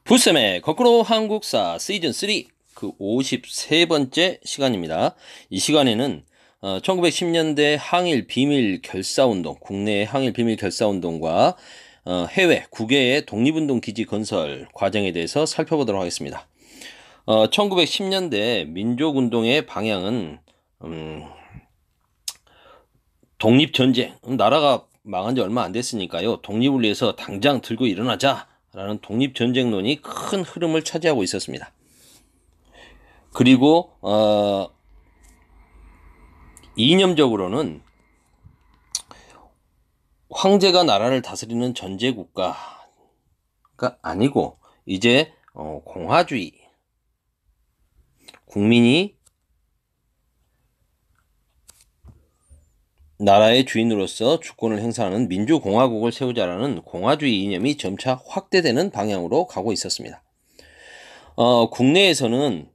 부쌤의 거꾸로 한국사 시즌 3 그 53번째 시간입니다. 이 시간에는 1910년대 항일 비밀 결사운동, 국내 항일 비밀 결사운동과 해외 국외의 독립운동 기지 건설 과정에 대해서 살펴보도록 하겠습니다. 1910년대 민족운동의 방향은 독립전쟁, 나라가 망한 지 얼마 안 됐으니까요. 독립을 위해서 당장 들고 일어나자 라는 독립전쟁론이 큰 흐름을 차지하고 있었습니다. 그리고 이념적으로는 황제가 나라를 다스리는 전제국가가 아니고 이제 공화주의, 국민이 나라의 주인으로서 주권을 행사하는 민주공화국을 세우자라는 공화주의 이념이 점차 확대되는 방향으로 가고 있었습니다. 국내에서는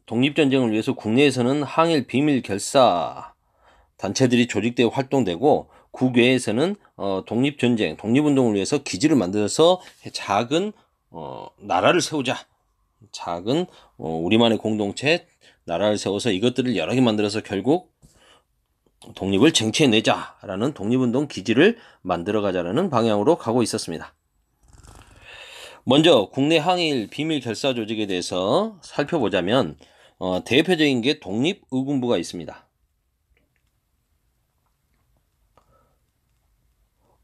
독립전쟁을 위해서 국내에서는 항일 비밀 결사 단체들이 조직되어 활동되고 국외에서는 독립전쟁, 독립운동을 위해서 기지를 만들어서 작은 나라를 세우자. 작은 우리만의 공동체 나라를 세워서 이것들을 여러 개 만들어서 결국 독립을 쟁취해내자라는 독립운동 기지를 만들어가자라는 방향으로 가고 있었습니다. 먼저 국내 항일 비밀 결사 조직에 대해서 살펴보자면 대표적인 게 독립의군부가 있습니다.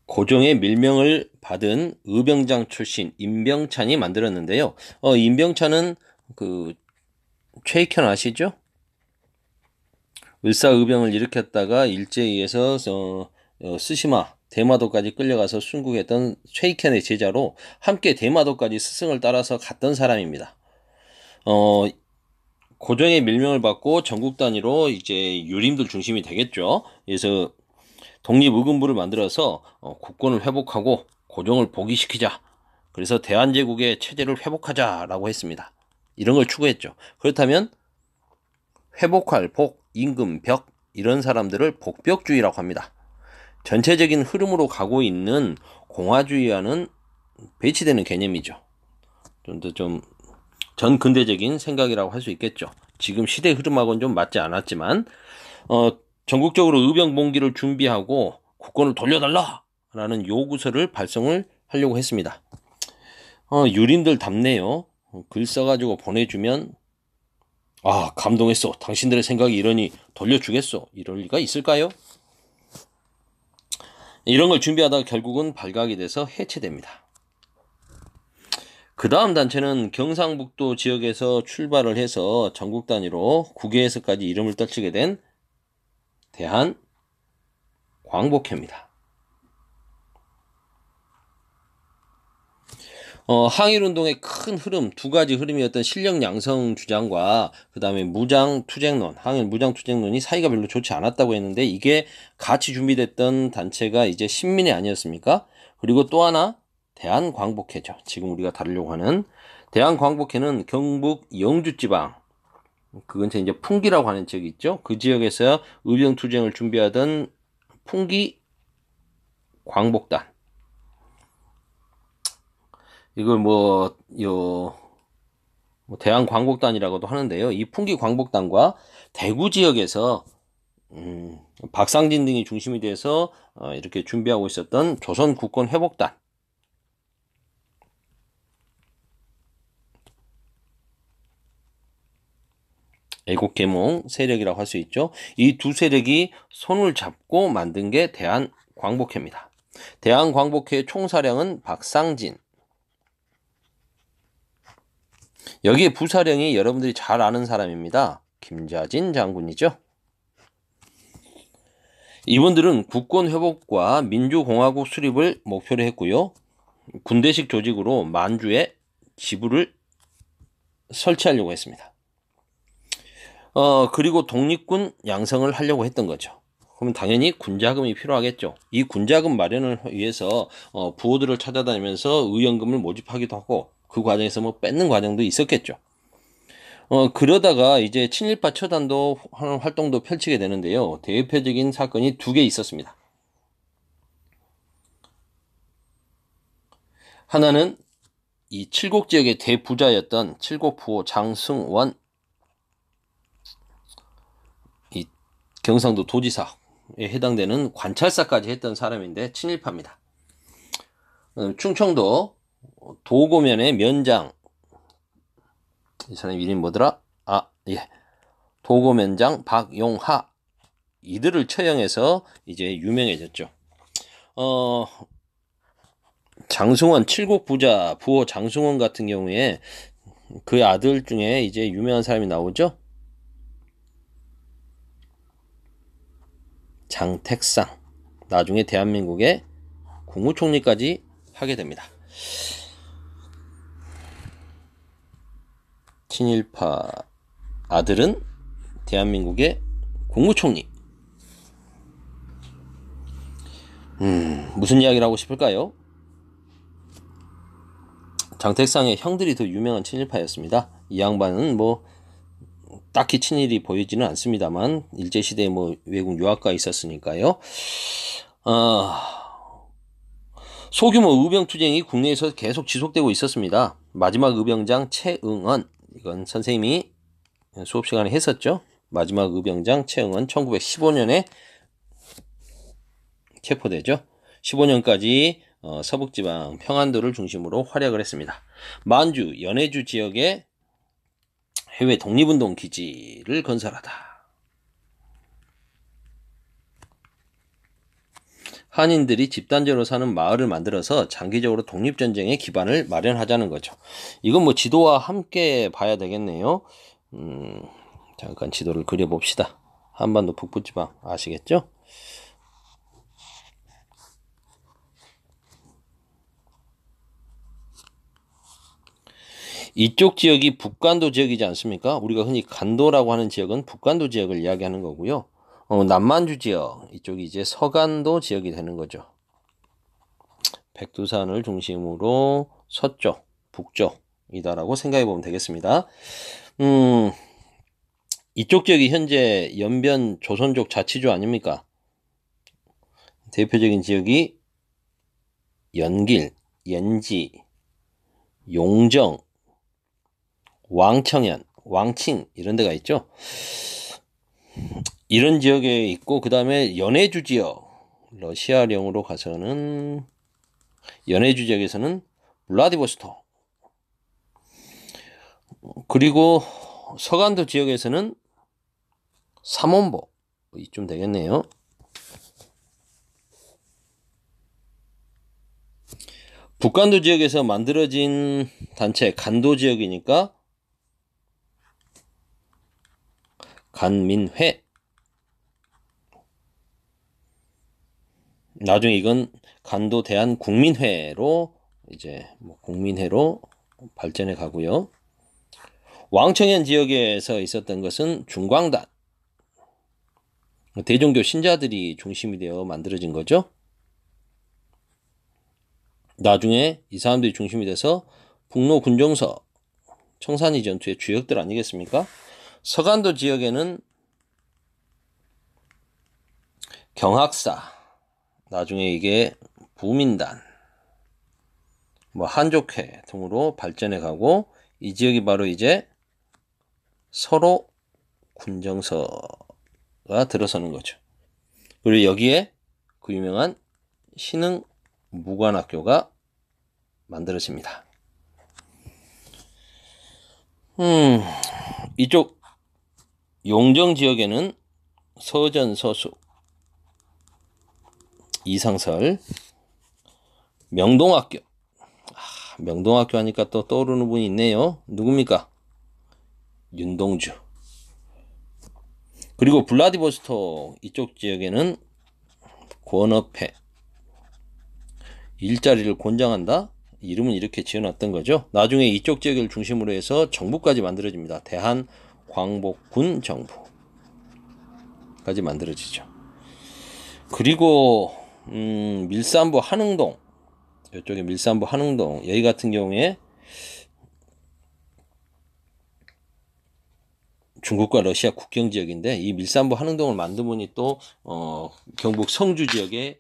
고종의 밀명을 받은 의병장 출신 임병찬이 만들었는데요. 임병찬은 그 최익현 아시죠? 을사의병을 일으켰다가 일제에 의해서 스시마 대마도까지 끌려가서 순국했던 최익현의 제자로 함께 대마도까지 스승을 따라서 갔던 사람입니다. 고종의 밀명을 받고 전국 단위로 이제 유림들 중심이 되겠죠. 그래서 독립의군부를 만들어서 국권을 회복하고 고종을 복위시키자. 그래서 대한제국의 체제를 회복하자라고 했습니다. 이런 걸 추구했죠. 그렇다면 회복할 복, 임금, 벽 이런 사람들을 복벽주의라고 합니다. 전체적인 흐름으로 가고 있는 공화주의와는 배치되는 개념이죠. 좀 더 좀 전근대적인 생각이라고 할 수 있겠죠. 지금 시대 흐름하고는 좀 맞지 않았지만 전국적으로 의병봉기를 준비하고 국권을 돌려달라라는 요구서를 발송을 하려고 했습니다. 유림들 답네요. 글 써가지고 보내주면 감동했어. 당신들의 생각이 이러니 돌려주겠어. 이럴 리가 있을까요? 이런 걸 준비하다가 결국은 발각이 돼서 해체됩니다. 그 다음 단체는 경상북도 지역에서 출발을 해서 전국 단위로 국외에서까지 이름을 떨치게 된 대한광복회입니다. 항일운동의 큰 흐름, 두 가지 흐름이었던 실력 양성 주장과 그 다음에 무장투쟁론, 항일 무장투쟁론이 사이가 별로 좋지 않았다고 했는데 이게 같이 준비됐던 단체가 이제 신민회 아니었습니까? 그리고 또 하나 대한광복회죠. 지금 우리가 다루려고 하는 대한광복회는 경북 영주지방, 그 근처에 이제 풍기라고 하는 지역이 있죠. 그 지역에서 의병투쟁을 준비하던 풍기 광복단, 이걸 대한광복단이라고도 하는데요. 이 풍기 광복단과 대구 지역에서 박상진 등이 중심이 돼서 이렇게 준비하고 있었던 조선국권회복단, 애국계몽 세력이라고 할 수 있죠. 이 두 세력이 손을 잡고 만든 게 대한광복회입니다. 대한광복회 총사령은 박상진. 여기에 부사령이 여러분들이 잘 아는 사람입니다. 김자진 장군이죠. 이분들은 국권 회복과 민주공화국 수립을 목표로 했고요. 군대식 조직으로 만주에 지부를 설치하려고 했습니다. 그리고 독립군 양성을 하려고 했던 거죠. 그러면 당연히 군자금이 필요하겠죠. 이 군자금 마련을 위해서 부호들을 찾아다니면서 의연금을 모집하기도 하고 그 과정에서 뺏는 과정도 있었겠죠. 그러다가 이제 친일파 처단도 하는 활동도 펼치게 되는데요. 대표적인 사건이 두 개 있었습니다. 하나는 이 칠곡 지역의 대부자였던 칠곡부호 장승원, 이 경상도 도지사에 해당되는 관찰사까지 했던 사람인데 친일파입니다. 충청도 도고면의 면장, 이 사람 이름이 뭐더라? 도고면장 박용하, 이들을 처형해서 이제 유명해졌죠. 장승원, 칠곡 부자 부호 장승원 같은 경우에 그 아들 중에 이제 유명한 사람이 나오죠. 장택상, 나중에 대한민국의 국무총리까지 하게 됩니다. 친일파 아들은 대한민국의 국무총리. 무슨 이야기를 하고 싶을까요? 장택상의 형들이 더 유명한 친일파였습니다. 이 양반은 뭐 딱히 친일이 보이지는 않습니다만 일제시대에 뭐 외국 유학가 있었으니까요. 소규모 의병투쟁이 국내에서 계속 지속되고 있었습니다. 마지막 의병장 최응언, 이건 선생님이 수업 시간에 했었죠. 마지막 의병장 최응언 1915년에 체포되죠. 15년까지 서북지방 평안도를 중심으로 활약을 했습니다. 만주, 연해주 지역에 해외 독립운동 기지를 건설하다. 한인들이 집단적으로 사는 마을을 만들어서 장기적으로 독립전쟁의 기반을 마련하자는 거죠. 이건 뭐 지도와 함께 봐야 되겠네요. 잠깐 지도를 그려봅시다. 한반도 북부지방 아시겠죠? 이쪽 지역이 북간도 지역이지 않습니까? 우리가 흔히 간도라고 하는 지역은 북간도 지역을 이야기하는 거고요. 남만주 지역, 이쪽이 이제 서간도 지역이 되는 거죠. 백두산을 중심으로 서쪽, 북쪽이다라고 생각해 보면 되겠습니다. 이쪽 지역이 현재 연변 조선족 자치주 아닙니까? 대표적인 지역이 연길, 연지, 용정, 왕청현, 왕칭 이런 데가 있죠. 이런 지역에 있고, 그 다음에 연해주 지역, 러시아령으로 가서는 연해주 지역에서는 블라디보스토크, 그리고 서간도 지역에서는 삼원보, 이쯤 되겠네요. 북간도 지역에서 만들어진 단체 간도 지역이니까 간민회. 나중에 이건 간도 대한국민회로 이제 뭐 국민회로 발전해 가고요. 왕청현 지역에서 있었던 것은 중광단, 대종교 신자들이 중심이 되어 만들어진 거죠. 나중에 이 사람들이 중심이 돼서 북로 군종서, 청산리 전투의 주역들 아니겠습니까? 서간도 지역에는 경학사, 나중에 이게 부민단, 뭐 한족회 등으로 발전해 가고, 이 지역이 바로 이제 서로 군정서가 들어서는 거죠. 그리고 여기에 그 유명한 신흥 무관학교가 만들어집니다. 이쪽 용정 지역에는 서전서수, 이상설, 명동학교. 명동학교 하니까 또 떠오르는 분이 있네요. 누굽니까? 윤동주. 그리고 블라디보스토크 이쪽 지역에는 권업회, 일자리를 권장한다. 이름은 이렇게 지어놨던 거죠. 나중에 이쪽 지역을 중심으로 해서 정부까지 만들어집니다. 대한광복군 정부까지 만들어지죠. 그리고 밀산부 한흥동, 이쪽에 밀산부 한흥동, 여기 같은 경우에 중국과 러시아 국경 지역인데, 이 밀산부 한흥동을 만든 분이 또 경북 성주 지역의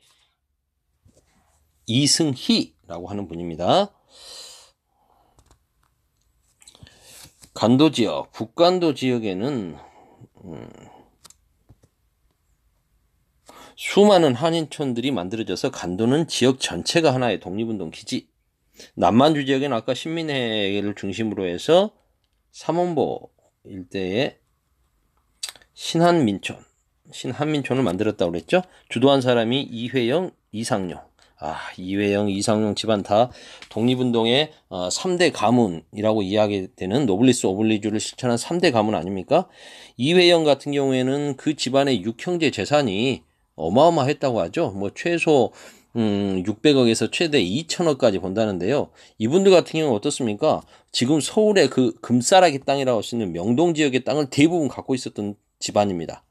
이승희라고 하는 분입니다. 간도 지역, 북간도 지역에는 수많은 한인촌들이 만들어져서 간도는 지역 전체가 하나의 독립운동 기지. 남만주 지역에는 아까 신민회를 중심으로 해서 삼원보 일대에 신한민촌을 만들었다고 그랬죠. 주도한 사람이 이회영, 이상용. 이회영, 이상용 집안 다 독립운동의 3대 가문이라고 이야기되는 노블리스 오블리주를 실천한 3대 가문 아닙니까? 이회영 같은 경우에는 그 집안의 6형제 재산이 어마어마했다고 하죠. 뭐 최소 600억에서 최대 2천억까지 본다는데요. 이분들 같은 경우는 어떻습니까? 지금 서울의 그 금싸라기 땅이라고 할 수 있는 명동 지역의 땅을 대부분 갖고 있었던 집안입니다.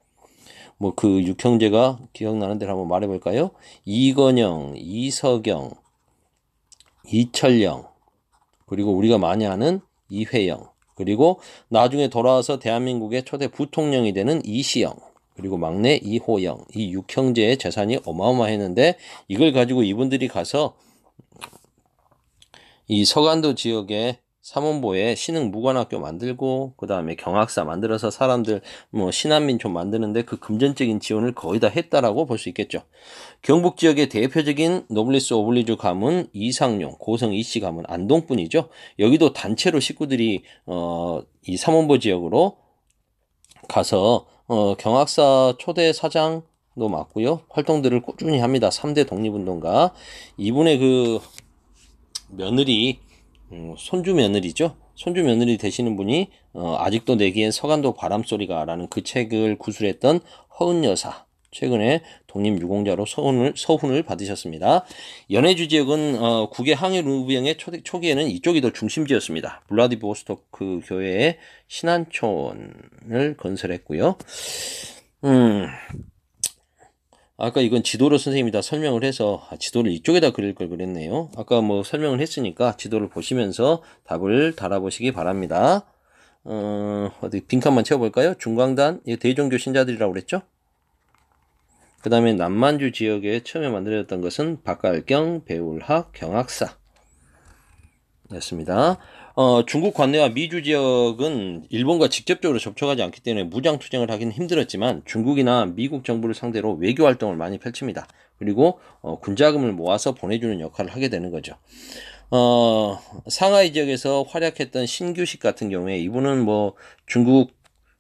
뭐 그 육형제가 기억나는 대로 한번 말해볼까요? 이건영, 이석영, 이철영, 그리고 우리가 많이 아는 이회영, 그리고 나중에 돌아와서 대한민국의 초대 부통령이 되는 이시영, 그리고 막내 이호영, 이 육형제의 재산이 어마어마했는데 이걸 가지고 이분들이 가서 이 서간도 지역에 삼원보에 신흥무관학교 만들고 그 다음에 경학사 만들어서 사람들 뭐 신한민촌 만드는데 그 금전적인 지원을 거의 다 했다라고 볼 수 있겠죠. 경북 지역의 대표적인 노블리스 오블리주 가문 이상용, 고성 이씨 가문 안동뿐이죠. 여기도 단체로 식구들이 이 삼원보 지역으로 가서 경학사 초대 사장도 맡고요. 활동들을 꾸준히 합니다. 3대 독립운동가. 이분의 그 며느리 손주 며느리죠. 손주 며느리 되시는 분이 아직도 내기엔 서간도 바람소리가 라는 그 책을 구술했던 허은 여사. 최근에 독립유공자로 서훈을 받으셨습니다. 연해주 지역은 국외 항해 루비행의 초기에는 이쪽이 더 중심지였습니다. 블라디보스토크 교회에 신한촌을 건설했고요. 아까 이건 지도로 선생님이 다 설명을 해서 지도를 이쪽에다 그릴 걸 그랬네요. 아까 뭐 설명을 했으니까 지도를 보시면서 답을 달아보시기 바랍니다. 어디 빈칸만 채워볼까요? 중광단, 대종교 신자들이라고 그랬죠? 그 다음에 남만주 지역에 처음에 만들어졌던 것은 박갈경, 배울학, 경학사 였습니다. 중국 관내와 미주 지역은 일본과 직접적으로 접촉하지 않기 때문에 무장투쟁을 하기는 힘들었지만 중국이나 미국 정부를 상대로 외교 활동을 많이 펼칩니다. 그리고 군자금을 모아서 보내주는 역할을 하게 되는 거죠. 상하이 지역에서 활약했던 신규식 같은 경우에 이분은 뭐 중국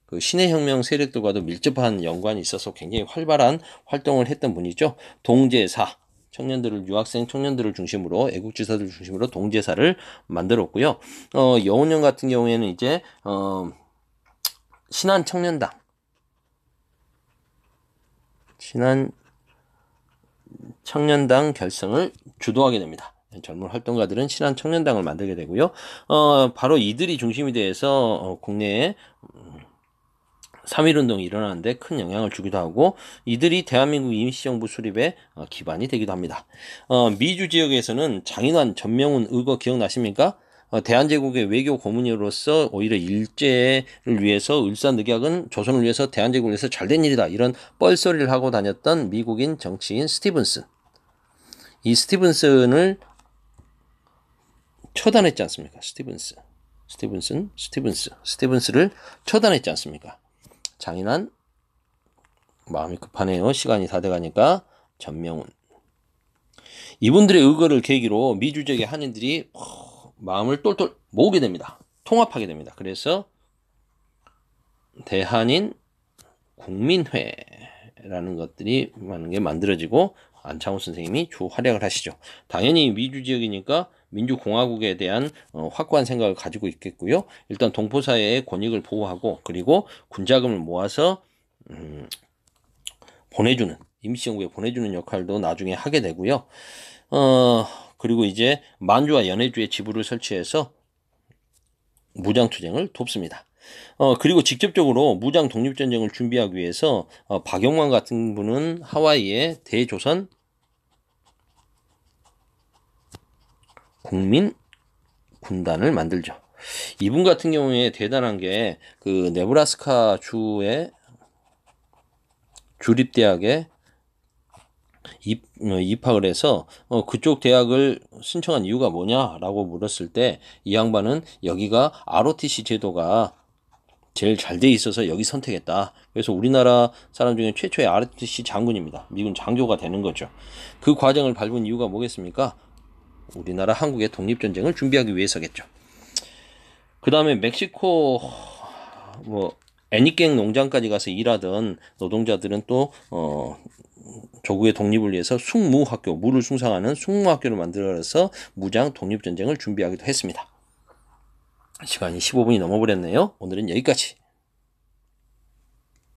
그 신해혁명 세력들과도 밀접한 연관이 있어서 굉장히 활발한 활동을 했던 분이죠. 동제사. 유학생 청년들을 중심으로 애국지사들 중심으로 동제사를 만들었고요. 여운형 같은 경우에는 이제 신한청년당 결성을 주도하게 됩니다. 젊은 활동가들은 신한청년당을 만들게 되고요. 바로 이들이 중심이 돼서 국내에 3.1운동이 일어나는데 큰 영향을 주기도 하고 이들이 대한민국 임시정부 수립의 기반이 되기도 합니다. 미주 지역에서는 장인환, 전명훈 의거 기억나십니까? 대한제국의 외교 고문으로서 오히려 일제를 위해서 을사늑약은 조선을 위해서 대한제국을 위해서 잘된 일이다 이런 뻘소리를 하고 다녔던 미국인 정치인 스티븐슨. 이 스티븐슨을 처단했지 않습니까? 스티븐스를 처단했지 않습니까? 장인환, 마음이 급하네요. 시간이 다 돼가니까. 전명훈. 이분들의 의거를 계기로 미주 지역의 한인들이 마음을 똘똘 모으게 됩니다. 통합하게 됩니다. 그래서 대한인 국민회라는 것들이 많은 게 만들어지고 안창호 선생님이 주 활약을 하시죠. 당연히 미주 지역이니까 민주공화국에 대한 확고한 생각을 가지고 있겠고요. 일단 동포사회의 권익을 보호하고 그리고 군자금을 모아서 보내주는 임시정부에 보내주는 역할도 나중에 하게 되고요. 그리고 이제 만주와 연해주에 지부를 설치해서 무장투쟁을 돕습니다. 그리고 직접적으로 무장 독립전쟁을 준비하기 위해서 박영만 같은 분은 하와이의 대조선 국민 군단을 만들죠. 이분 같은 경우에 대단한 게 그 네브라스카 주의 주립대학의 입학을 해서 그쪽 대학을 신청한 이유가 뭐냐라고 물었을 때 이 양반은 여기가 ROTC 제도가 제일 잘 돼 있어서 여기 선택했다. 그래서 우리나라 사람 중에 최초의 ROTC 장군입니다. 미군 장교가 되는 거죠. 그 과정을 밟은 이유가 뭐겠습니까? 우리나라 한국의 독립전쟁을 준비하기 위해서겠죠. 그 다음에 멕시코 뭐 애니깽 농장까지 가서 일하던 노동자들은 또 조국의 독립을 위해서 숙무학교, 무를 숭상하는 숙무학교를 만들어서 무장 독립전쟁을 준비하기도 했습니다. 시간이 15분이 넘어버렸네요. 오늘은 여기까지.